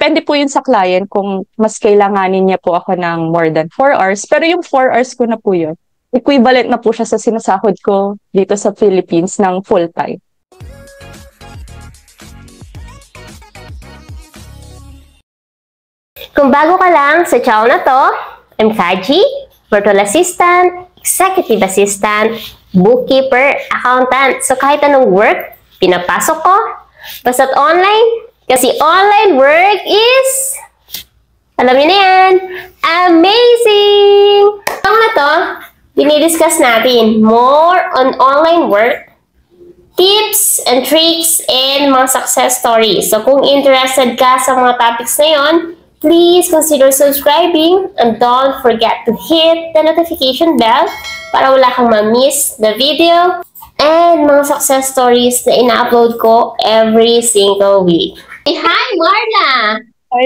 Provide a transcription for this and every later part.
Depende po yun sa client kung mas kailanganin niya po ako ng more than 4 hours. Pero yung 4 hours ko na po yun, equivalent na po siya sa sinasahod ko dito sa Philippines ng full-time. Kung bago ka lang sa channel na to, I'm Kaji, virtual assistant, executive assistant, bookkeeper, accountant. So kahit anong work, pinapasok ko, basta't online, kasi online work is, alam niyo na yan, amazing! Ang na to, dinidiscuss natin more on online work, tips and tricks, and mga success stories. So kung interested ka sa mga topics na yon, please consider subscribing and don't forget to hit the notification bell para wala kang ma-miss the video and mga success stories na ina-upload ko every single week. Hey, hi Marla!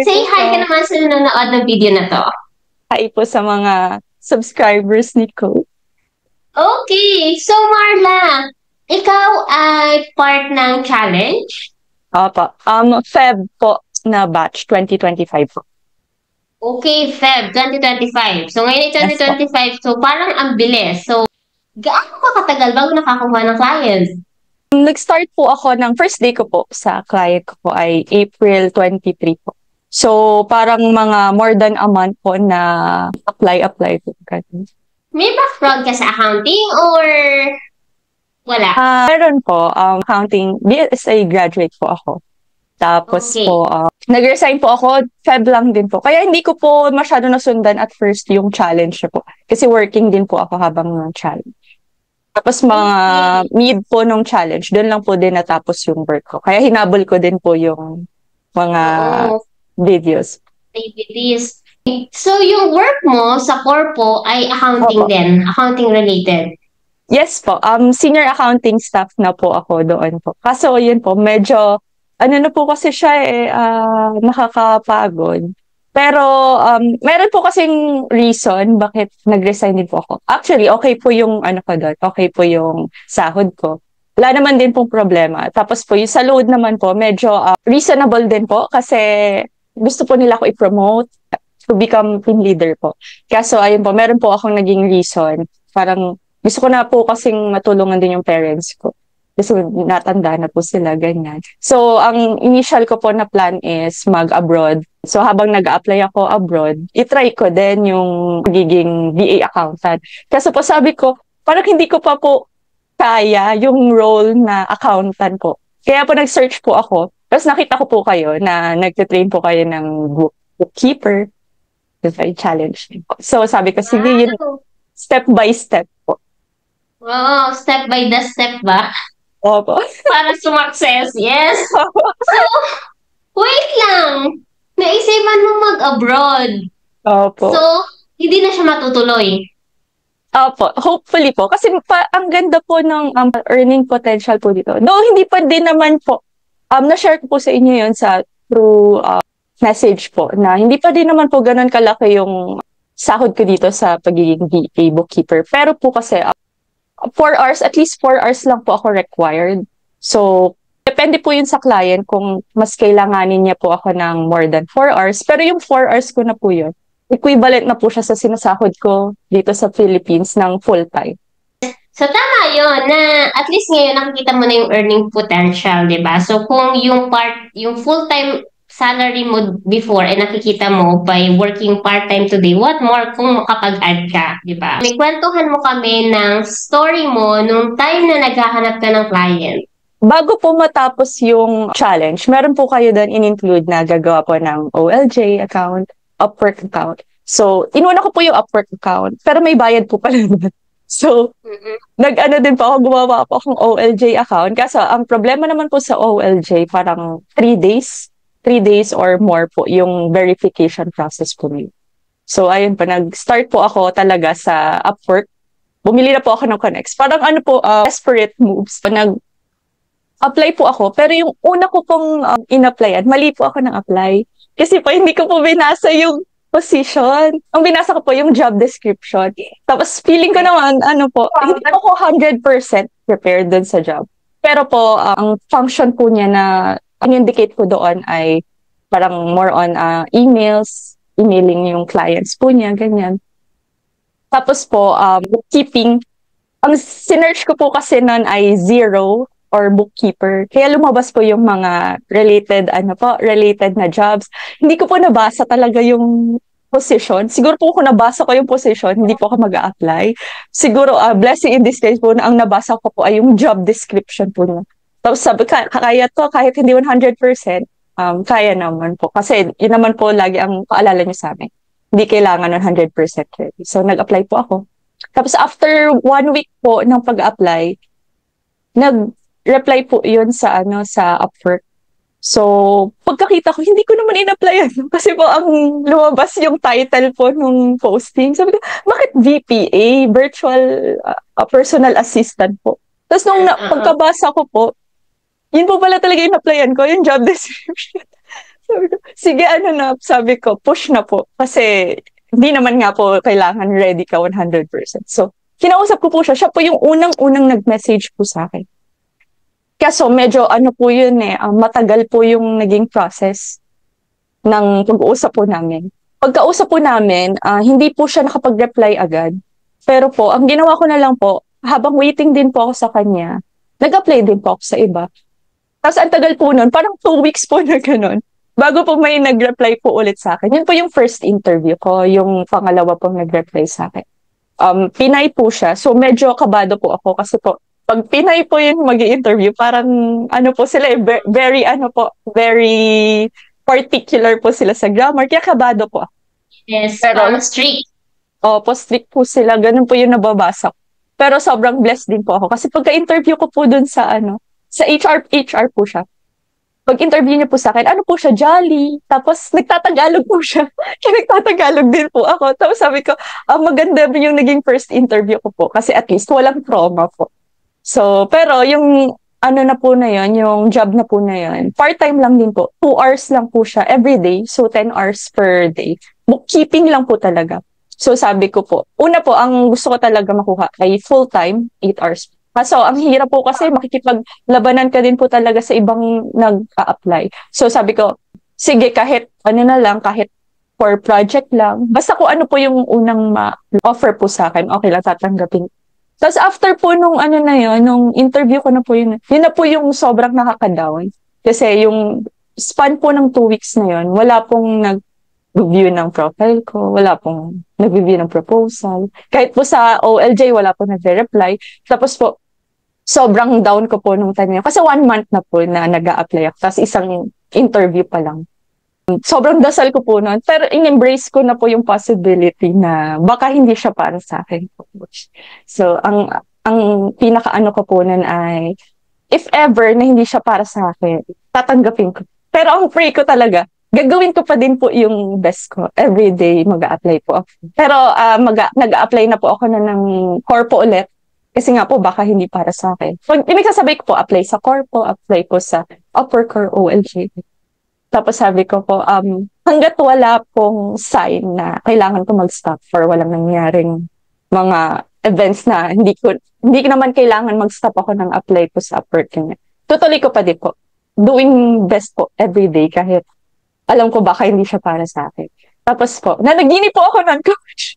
Say hi ka naman sa nanonood ng video na to. Hi po sa mga subscribers ni Ko. Okay, so Marla, ikaw ay part ng challenge? Opo. Feb po na batch 2025 po. Okay, Feb 2025. So ngayon ay 2025, so parang ang bilis. So gaano ka katagal bago nakakuha ng clients? Nag-start po ako ng first day ko po sa client ko po ay April 23 po. So parang mga more than a month po na apply po. May background ka sa accounting or wala? Meron po, accounting, BSA graduate po ako. Tapos Okay. po, nag-resign po ako, Feb lang din po. Kaya hindi ko po masyado nasundan at first yung challenge po. Kasi working din po ako habang ng challenge. Tapos mga mid po nung challenge, doon lang po din natapos yung work ko. Kaya hinabol ko din po yung mga videos. Activities. So yung work mo sa Corpo ay accounting Opo. din, accounting related. Yes po, senior accounting staff na po ako doon po. Kaso yun po, medyo ano na po kasi siya nakakapagod. Pero meron po kasing reason bakit nag-resign din po ako. Actually, okay po yung ano ko doon, okay po yung sahod ko. Wala naman din pong problema. Tapos po yung sa load naman po, medyo reasonable din po kasi gusto po nila ako i-promote to become team leader po. Kaso ayun po, meron po akong naging reason. Parang gusto ko na po kasing matulungan din yung parents ko. Kasi natanda na po sila, ganyan. So, ang initial ko po na plan is mag-abroad. So, habang nag-apply ako abroad, itry ko din yung magiging VA accountant. Kasi po sabi ko, parang hindi ko pa po kaya yung role na accountant po. Kaya po nag-search po ako. Tapos nakita ko po kayo na nagtitrain po kayo ng bookkeeper. Very challenging po. So, sabi ko, sige, yun, step by step po. Wow, step by the step ba? Opo. Para sumakses, yes. So, wait lang. Naisipan mo mag-abroad. Opo. So, hindi na siya matutuloy. Opo, hopefully po. Kasi ang ganda po ng earning potential po dito. Though hindi pa din naman po, na-share ko po sa inyo yun through message po, na hindi pa din naman po ganun kalaki yung sahod ko dito sa pagiging VA bookkeeper. Pero po kasi, 4 hours, at least 4 hours lang po ako required. So, depende po yun sa client kung mas kailanganin niya po ako ng more than 4 hours. Pero yung 4 hours ko na po yun, equivalent na po siya sa sinasahod ko dito sa Philippines ng full-time. So, tama yun na at least ngayon nakikita mo na yung earning potential, di ba? So, kung yung full-time salary mo before ay nakikita mo by working part-time today, what more kung makapag-add ka, di ba? May kwentuhan mo kami ng story mo nung time na naghahanap ka ng client. Bago po matapos yung challenge, meron po kayo doon in-include na gagawa po ng OLJ account, Upwork account. So, inuna ko po yung Upwork account, pero may bayad po pala doon. So, nag-ano din po ako, gumawa po akong OLJ account. Kasi ang problema naman po sa OLJ, parang 3 days or more po yung verification process po nila. So, ayun po, nag-start po ako talaga sa Upwork. Bumili na po ako ng Connex. Parang ano po, desperate moves. Nag-apply po ako, pero yung una ko pong in-applyan, mali po ako ng apply. Kasi po, hindi ko po binasa yung position. Ang binasa ko po yung job description. Tapos, feeling ko naman, hindi po ako 100% prepared dun sa job. Pero po, ang function po niya na in-indicate ko doon ay parang more on emailing yung clients po niya, ganyan. Tapos po, bookkeeping. Ang sinearch ko po kasi noon ay Zero or bookkeeper. Kaya lumabas po yung mga related na jobs. Hindi ko po nabasa talaga yung position. Siguro po kung nabasa ko yung position, hindi po ako mag-a-apply. Siguro, blessing in disguise po na ang nabasa ko po ay yung job description po niya. Tapos sabi, kaya to, kahit hindi 100%, kaya naman po. Kasi yun naman po lagi ang paalala niyo sa amin. Hindi kailangan 100% ready. So, nag-apply po ako. Tapos after 1 week po ng pag-apply, nag-reply po yun sa Upwork. So, pagkakita ko, hindi ko naman in-applyan. Kasi po, ang lumabas yung title po nung posting. Sabi ko, bakit VPA? Virtual Personal Assistant po. Tapos nung pagkabasa ko po, yun po pala talaga in-applyan ko, yung job description. Sabi ko, sige, sabi ko, push na po. Kasi, hindi naman nga po kailangan ready ka 100%. So, kinausap ko po siya. Siya po yung unang-unang nag-message po sa akin. Kaso medyo po yun matagal po yung naging process ng pag-uusap po namin. Pagkausap po namin, hindi po siya nakapag-reply agad. Pero po, ang ginawa ko na lang po, habang waiting din po ako sa kanya, nag-apply din po ako sa iba. Tapos ang tagal po nun, parang 2 weeks po na ganun. Bago po may nag-reply po ulit sa akin. Yun po yung first interview ko, yung pangalawa po nag-reply sa akin. Pinay po siya, so medyo kabado po ako kasi po, pag Pinay po yung mag-i-interview, parang po sila, very particular po sila sa grammar, kaya kabado po ako. Yes, pero strict. Opo, strict po sila, ganun po yung nababasa ko. Pero sobrang blessed din po ako kasi pagka-interview ko po dun sa HR po siya. Pag-interview niya po sa akin, po siya, jolly. Tapos, nagtatagalog po siya. Kaya nagtatagalog din po ako. Tapos sabi ko, maganda yung naging first interview ko po. Kasi at least, walang trauma po. So, pero yung na po na yun, yung job na po na yun, part-time lang din po. 2 hours lang po siya every day. So, 10 hours per day. Bookkeeping lang po talaga. So, sabi ko po, una po, ang gusto ko talaga makuha ay full-time, 8 hours. Kaso, ang hirap po kasi makikipaglabanan ka din po talaga sa ibang nag-a-apply. So, sabi ko, sige, kahit kahit for project lang. Basta kung ano po yung unang ma-offer po sa akin, okay lang, tatanggapin. Tapos after po nung nung interview ko na po yun na po yung sobrang nakaka-down. Kasi yung span po ng 2 weeks na yun, wala pong nag-review ng profile ko, wala pong nag-review ng proposal. Kahit po sa OLJ, wala pong nag-reply. Tapos po, sobrang down ko po nung time yun. Kasi 1 month na po na nag-a-apply ako. Tapos isang interview pa lang. Sobrang dasal ko po noon. Pero in-embrace ko na po yung possibility na baka hindi siya para sa akin. So, ang pinaka-ano ko po nun ay, if ever na hindi siya para sa akin, tatanggapin ko. Pero ang pray ko talaga, gagawin ko pa din po yung best ko. Every day, mag-a-apply po ako. Pero nag-a-apply na po ako na ng corpo ulit. Kasi nga po, baka hindi para sa akin. So, sabay ko po, apply sa corpo, apply po sa Upwork or OLJ. Tapos sabi ko po, hanggat wala pong sign na kailangan ko mag-stop for walang nangyaring mga events na hindi naman kailangan mag-stop ako ng apply ko sa Upwork. Tutuloy ko pa din po. Doing best po every day kahit alam ko baka hindi siya para sa akin. Tapos po, nanaginip po ako ng coach.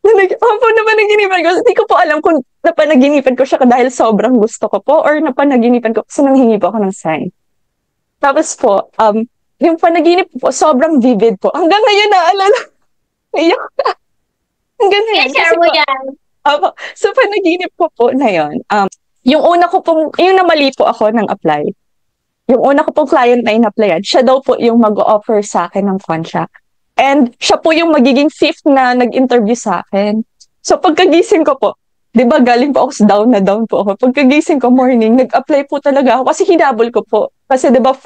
Napanaginipan ko. Hindi ko po alam kung napanaginipan ko siya dahil sobrang gusto ko po or napanaginipan ko kasi nanghingi po ako ng sign. Tapos po, yung panaginip po, sobrang vivid po. Hanggang ngayon naalala. Iyak na. Hanggang ngayon. Share mo yan. So, panaginip ko po na yun. Yung namali po ako ng apply. Yung una ko pong client na in-applyan, siya daw po yung mag-offer sa akin ng contract. And siya po yung magiging 5th na nag-interview sa akin. So, pagkagising ko po, di ba galing po ako down po ako. Pagkagising ko morning, nag-apply po talaga ako kasi hinabol ko po. Kasi di ba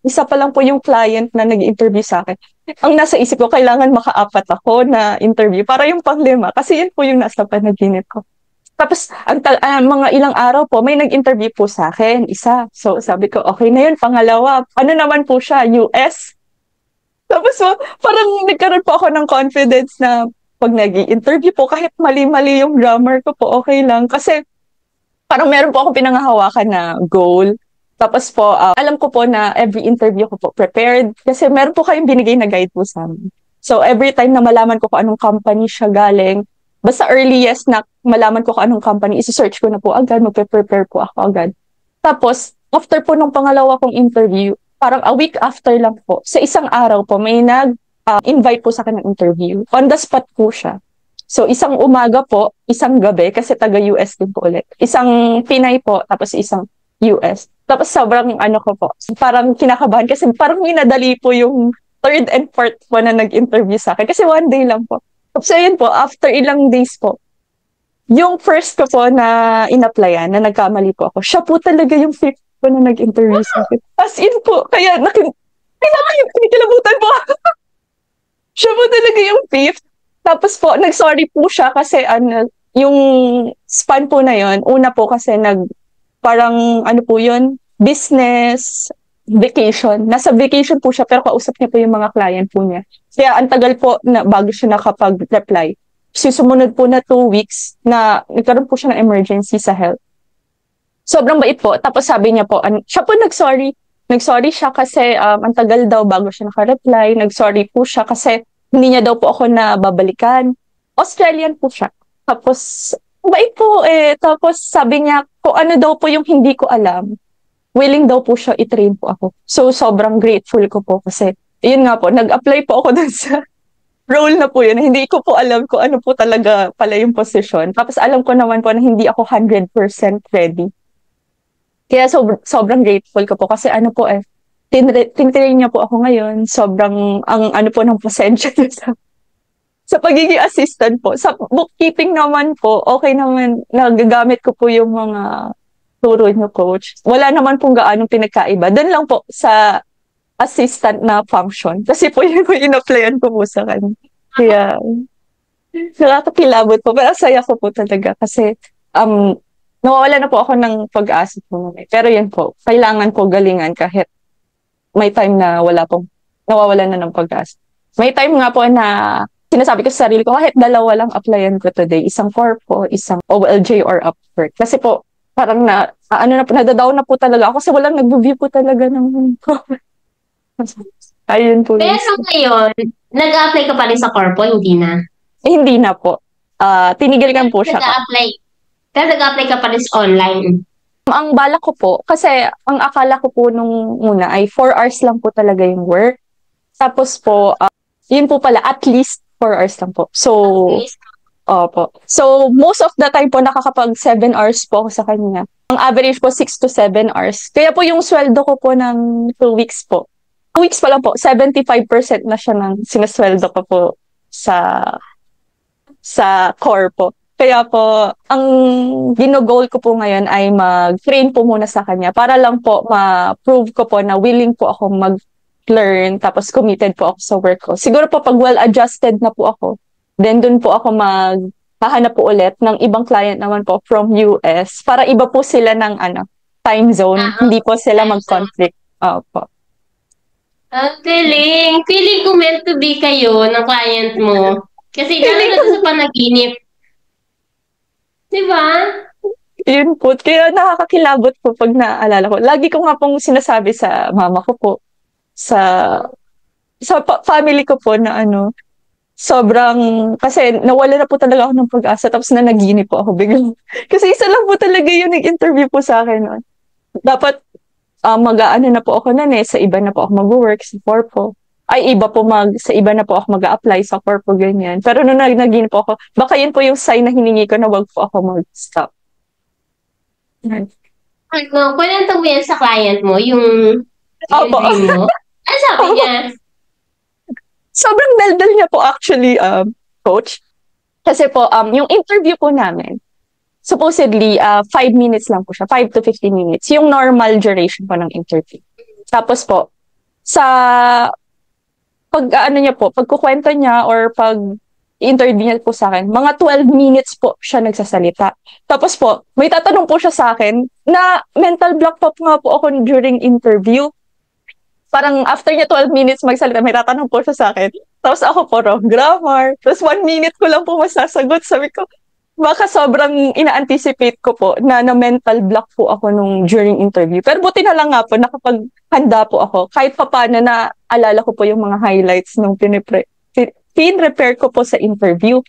isa pa lang po yung client na nag-interview sa akin. Ang nasa isip ko, kailangan maka-4 ako na interview para yung pang-5. Kasi yun po yung nasa panaginip ko. Tapos, mga ilang araw po, may nag-interview po sa akin, isa. So, sabi ko, okay na yun, pangalawa. Ano naman po siya, US? Tapos, parang nagkaroon po ako ng confidence na pag nag-interview po, kahit mali-mali yung grammar ko po, okay lang. Kasi, parang meron po akong pinangahawakan na goal. Tapos po, alam ko po na every interview ko po prepared kasi meron po kayong binigay na guide po sa amin. So every time na malaman ko kung anong company siya galing, basta earliest na malaman ko kung anong company, isi-search ko na po agad, magpe-prepare po ako agad. Tapos, after po nung pangalawa kong interview, parang a week after lang po, sa isang araw po, may invite po sa akin ng interview. On the spot po siya. So, isang umaga po, isang gabi, kasi taga-US din po ulit. Isang Pinay po, tapos isang US. Tapos sobrang ko po, parang kinakabahan kasi parang minadali po yung third and fourth po na nag-interview sa akin. Kasi one day lang po. So, yun po, after ilang days po, yung first ko po na in-applyan, na nagkamali po ako, siya po talaga yung fifth po na nag-interview sa akin. As in po, kaya kinikilabutan po. Siya po talaga yung fifth. Tapos po, nag-sorry po siya kasi yung span po na yon una po kasi parang po yun, business, vacation. Nasa vacation po siya pero kausap niya po yung mga client po niya. Kaya ang tagal po na bago siya nakapag-reply. Sumunod po na 2 weeks na nagkaroon po siya ng emergency sa health. Sobrang bait po. Tapos sabi niya po, siya po nag-sorry. Nag-sorry siya kasi ang tagal daw bago siya naka-reply. Nag-sorry po siya kasi hindi niya daw po ako na babalikan. Australian po siya. Tapos, bait po eh. Tapos sabi niya, kung ano daw po yung hindi ko alam, willing daw po siya i-train po ako. So, sobrang grateful ko po kasi, yun nga po, nag-apply po ako dun sa role na po yun. Hindi ko po alam kung ano po talaga pala yung position. Tapos alam ko naman po na hindi ako 100% ready. Kaya sobrang grateful ko po kasi po tinrain niya po ako ngayon. Sobrang ang po ng pasensya niya sa pagiging assistant po. Sa bookkeeping naman po, okay naman, nagagamit ko po yung mga turo niyo, coach. Wala naman pong gaanong pinagkaiba. Doon lang po sa assistant na function. Kasi po yun po in-applyan ko po sa kanya. Kaya, nakakakilabot po. Pero saya ko po talaga kasi nawawala na po ako ng pag-asa po. Pero yan po, kailangan po galingan kahit may time na nawawala na ng pag-asa. May time nga po na sinasabi ko sa sarili ko, kahit dalawa lang applyan ko today, isang corpo, isang OLJ or Upwork. Kasi po, parang nadadaw na po talaga ako kasi walang nag-review po talaga ng ayun po. Pero ngayon, nag-a-apply ka pa rin sa corpo, hindi na? Hindi na po. Tinigil kan po siya. Pero nag-a-apply ka pa rin sa online? Ang balak ko po, kasi ang akala ko po nung una ay 4 hours lang po talaga yung work. Tapos po, yun po pala, at least 4 hours lang po. So, opo. So, most of the time po, nakakapag 7 hours po ako sa kanya. Ang average po, 6 to 7 hours. Kaya po yung sweldo ko po ng 2 weeks po. 2 weeks pa lang po, 75% na siya ng sinasweldo ko po sa core po. Kaya po, ang ginogol ko po ngayon ay mag-train po muna sa kanya para lang po ma-prove ko po na willing po ako mag-learn tapos committed po ako sa work ko. Siguro po pag well-adjusted na po ako, then dun po ako hahanap po ulit ng ibang client naman po from US para iba po sila ng time zone. Hindi po sila mag-conflict. Opo. Ang galing. Feeling ko meant to be kayo ng client mo. Kasi dahil na sa panaginip. Diba? Yun po. Kaya nakakakilabot po pag naaalala ko. Lagi ko nga pong sinasabi sa mama ko po, sa family ko po na sobrang, kasi nawala na po talaga ako ng pag-asa tapos nanaginip po ako biglang. Kasi isa lang po talaga yung nag-interview po sa akin noon. Dapat mag-aano na po ako noon sa iba na po ako mag-work sa corpo. Ay, iba po sa iba na po ako mag-a-apply sa corpo, ganyan. Pero nung naginip po ako, baka yun po yung sign na hiningi ko na wag po ako mag-stop. Kwento mo yan sa client mo, yung dream mo? Ano sabi niya? Sobrang daldal niya po actually, coach. Kasi po, yung interview po namin, supposedly, 5 minutes lang po siya. 5 to 15 minutes. Yung normal duration po ng interview. Tapos po, pagkukwento niya or pag-interview niya po sa akin, mga 12 minutes po siya nagsasalita. Tapos po, may tatanong po siya sa akin na mental block po nga po ako during interview. Parang after niya 12 minutes magsalita, may tatanong po siya sa akin. Tapos ako po, wrong grammar. Tapos 1 minute ko lang po masasagot. Sabi ko, baka sobrang ina-anticipate ko po na mental block po ako during interview. Pero buti na lang nga po, nakapaghanda po ako. Kahit pa paano na alala ko po yung mga highlights nung pinrepare ko po sa interview.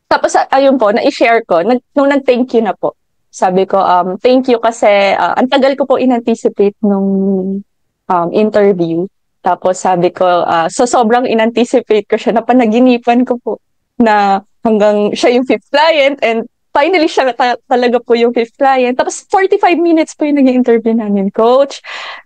Tapos ayun po, na-share ko, nung nag-thank you na po. Sabi ko, thank you kasi ang tagal ko po in-anticipate nung interview. Tapos sabi ko, so sobrang in-anticipate ko siya, napanaginipan ko po na hanggang siya yung fifth client and finally siya talaga po yung fifth client. Tapos 45 minutes po yung naging interview namin, coach.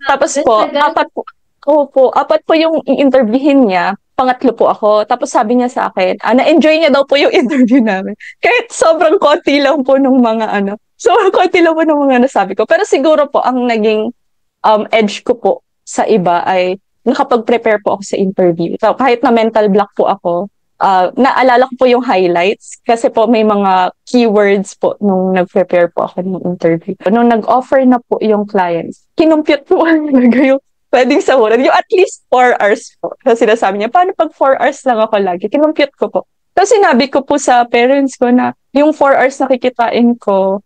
Tapos po, apat po yung i-interviewin niya. Pangatlo po ako. Tapos sabi niya sa akin, na-enjoy niya daw po yung interview namin. Kahit sobrang konti lang po nung mga sobrang konti lang po nung mga nasabi ko. Pero siguro po, ang naging edge ko po sa iba ay nakapag-prepare po ako sa interview. So, kahit na mental block po ako, naalala ko po yung highlights kasi po may mga keywords po nung nag-prepare po ako ng interview. Nung nag-offer na po yung clients, kinumpute po talaga yung pwedeng sahuran. Yung at least 4 hours po. Kasi sinasabi niya, paano pag 4 hours lang ako lagi? Kinumpute ko po. Tapos sinabi ko po sa parents ko na yung 4 hours na kikitain ko,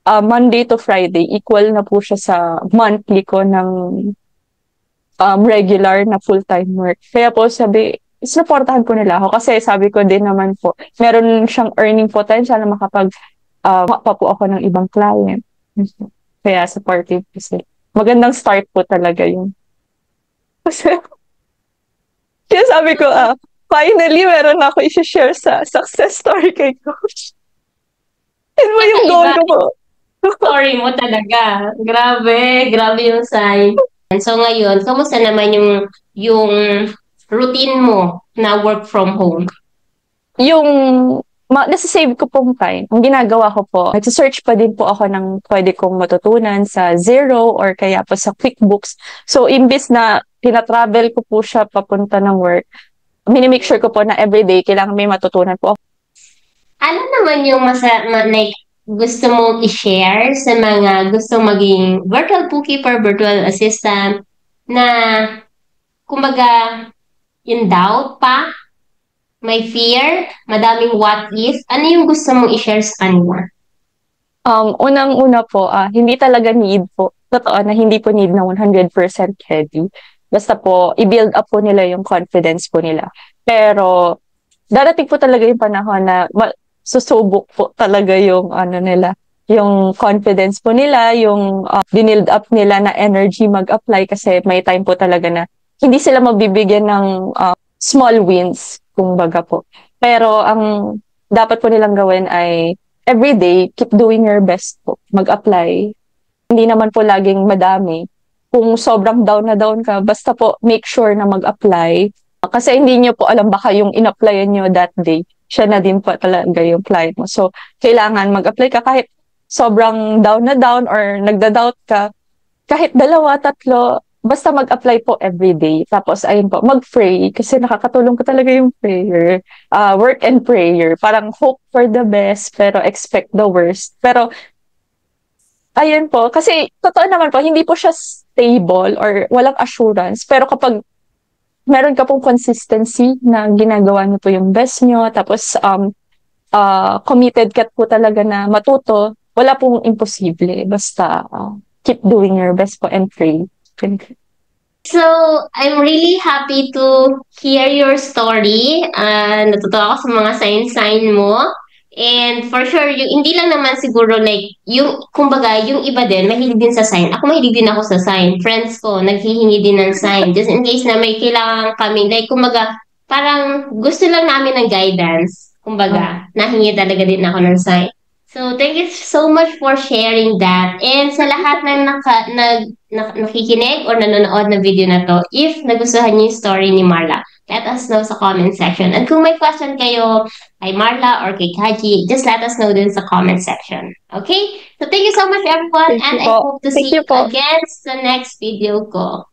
Monday to Friday, equal na po siya sa monthly ko ng regular na full-time work. Kaya po sabi, supportahan ko nila ako kasi sabi ko din naman po, meron siyang earning potential na makapag pa po ako ng ibang client. Kaya supportive po sila. Magandang start po talaga yun. Kaya sabi ko, finally, meron na ako i-share sa success story kay Coach. Yun mo yung goal ko po. Story mo talaga. Grabe yung sign. So ngayon, kamusta naman yung routine mo na work from home? Yung nasa-save ko pong time. Ang ginagawa ko po, nagsa-search pa din po ako ng pwede kong matutunan sa Zero or kaya po sa QuickBooks. So, imbis na tina-travel ko po siya papunta ng work, minimake sure ko po na everyday kailangan may matutunan po. Ano naman yung gusto mong i-share sa mga gusto maging virtual bookkeeper, virtual assistant na kumbaga in doubt pa, may fear, madaming what if, ano yung gusto mong i-share sa kanila? Unang-una po, hindi talaga need po. Totoo na hindi po need na 100% heavy. Basta po, i-build up po nila yung confidence po nila. Pero, darating po talaga yung panahon na susubok po talaga yung nila, yung confidence po nila, yung dinild up nila na energy mag-apply kasi may time po talaga na hindi sila mabibigyan ng small wins, kumbaga po. Pero ang dapat po nilang gawin ay everyday, keep doing your best po. Mag-apply. Hindi naman po laging madami. Kung sobrang down na down ka, basta po make sure na mag-apply. Kasi hindi nyo po alam baka yung in-applyan nyo that day, siya na din po talaga yung client mo. So, kailangan mag-apply ka kahit sobrang down na down or nagda-doubt ka, kahit 2, 3, basta mag-apply po everyday. Tapos, ayun po, mag-pray kasi nakakatulong ko talaga yung prayer. Work and prayer. Parang hope for the best pero expect the worst. Pero, ayun po, kasi totoo naman po, hindi po siya stable or walang assurance. Pero kapag meron ka pong consistency na ginagawa niyo po yung best niyo, tapos committed ka po talaga na matuto, wala pong imposible. Basta keep doing your best po and pray. So, I'm really happy to hear your story. Natutuwa ako sa mga sign mo. And for sure, hindi lang naman siguro like, kumbaga, yung iba din, mahilig din sa sign. Ako mahilig din ako sa sign. Friends ko, naghihingi din ng sign. Just in case na may kailangan kami, like, kumbaga, parang gusto lang namin ng guidance. Kumbaga, nahingi talaga din ako ng sign. So, thank you so much for sharing that. And sa lahat ng nakikinig or nanonood ng video na to, if nagustuhan niyo yung story ni Marla, let us know sa comment section. And kung may question kayo kay Marla or kay Kaji, just let us know din sa comment section. Okay? So, thank you so much everyone and I hope to see you again sa next video ko.